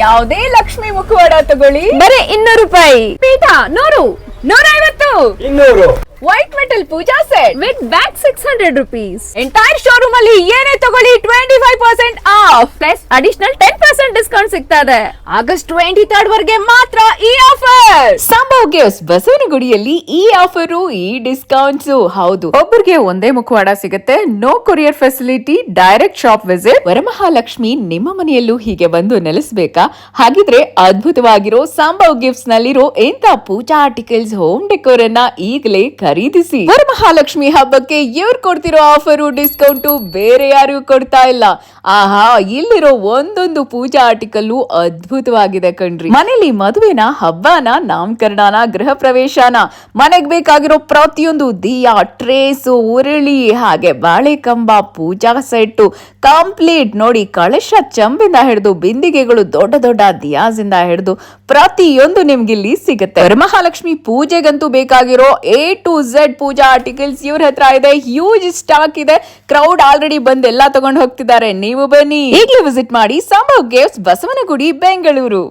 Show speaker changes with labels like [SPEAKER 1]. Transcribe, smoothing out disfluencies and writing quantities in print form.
[SPEAKER 1] ಯಾವುದೇ ಲಕ್ಷ್ಮಿ ಮುಖವಾಡ ತಗೊಳ್ಳಿ
[SPEAKER 2] ಬರೀ 200 ರೂಪಾಯಿ.
[SPEAKER 1] ಪೀಠ 100, 150,
[SPEAKER 3] 200
[SPEAKER 1] white metal puja set
[SPEAKER 2] with bag 600 rupees.
[SPEAKER 1] Entire showroom ಅಲ್ಲಿ ಏನೇ ತಗೊಳ್ಳಿ 25% ಆಫ್
[SPEAKER 2] ಪ್ಲಸ್ ಅಡಿಷನಲ್ 10% ಡಿಸ್ಕೌಂಟ್ ಸಿಗ್ತಾ ಇದೆ.
[SPEAKER 1] ಆಗಸ್ಟ್ 23 ವರೆಗೆ ಮಾತ್ರ ಈ ಆಫರ್.
[SPEAKER 4] ಸಂಭವ್ ಗಿಫ್ಟ್ಸ್ ಬಸವನಗುಡಿಯಲ್ಲಿ ಈ ಆಫರು, ಈ ಡಿಸ್ಕೌಂಟ್ಸ್. ಹೌದು, ಒಬ್ಬರಿಗೆ ಒಂದೇ ಮುಖವಾಡ ಸಿಗುತ್ತೆ. No courier facility, direct shop visit. Varamahalakshmi ನಿಮ್ಮ ಮನೆಯಲ್ಲೂ ಹೀಗೆ ಬಂದು ನೆಲೆಸಬೇಕಾ? ಹಾಗಿದ್ರೆ ಅದ್ಭುತವಾಗಿರೋ ಸಂಭವ್ ಗಿಫ್ಟ್ಸ್ ನಲ್ಲಿರೋ ಇಂಥ ಪೂಜಾ ಆರ್ಟಿಕಲ್ಸ್, ಹೋಮ್ ಡೆಕೋರ್ ಅನ್ನ ಈಗಲೇ ಖರೀದಿಸಿ. ವರಮಹಾಲಕ್ಷ್ಮಿ ಹಬ್ಬಕ್ಕೆ ಇವ್ರು ಕೊಡ್ತಿರೋ ಆಫರು, ಡಿಸ್ಕೌಂಟು ಬೇರೆ ಯಾರಿಗೂ ಕೊಡ್ತಾ ಇಲ್ಲ. ಆಹಾ, ಇಲ್ಲಿರೋ ಒಂದೊಂದು ಪೂಜಾ ಆರ್ಟಿಕಲ್ ಅದ್ಭುತವಾಗಿದೆ ಕಣ್ರಿ. ಮನೇಲಿ ಮದುವೆನ, ಹಬ್ಬನ, ನಾಮಕರಣನ, ಗೃಹ ಪ್ರವೇಶನ, ಮನೆಗ್ ಬೇಕಾಗಿರೋ ಪ್ರತಿಯೊಂದು ದಿಯಾ, ಟ್ರೇಸು, ಉರುಳಿ, ಹಾಗೆ ಬಾಳೆಕಂಬ, ಪೂಜಾ ಸೆಟ್ಟು ಕಂಪ್ಲೀಟ್ ನೋಡಿ. ಕಳಶ ಚಂಬಿಂದ ಹಿಡಿದು ಬಿಂದಿಗೆಗಳು, ದೊಡ್ಡ ದೊಡ್ಡ ದಿಯಾಸ್ ಇಂದ ಹಿಡಿದು ಪ್ರತಿಯೊಂದು ನಿಮ್ಗಿಲ್ಲಿ ಸಿಗುತ್ತೆ. ವರಮಹಾಲಕ್ಷ್ಮಿ ಪೂಜೆಗಂತೂ ಬೇಕಾಗಿರೋ A to Z puja articles ಇವ್ರ ಹತ್ರ ಇದೆ. ಹ್ಯೂಜ್ ಸ್ಟಾಕ್ ಇದೆ. ಕ್ರೌಡ್ ಆಲ್ರೆಡಿ ಬಂದ್ ಎಲ್ಲಾ ತಗೊಂಡು ಹೋಗ್ತಿದ್ದಾರೆ. ನೀವು ಬನ್ನಿ, ಈಗಲೇ ವಿಸಿಟ್ ಮಾಡಿ ಸಂಭವ್ ಗಿಫ್ಟ್ಸ್, ಬಸವನಗುಡಿ, ಬೆಂಗಳೂರು.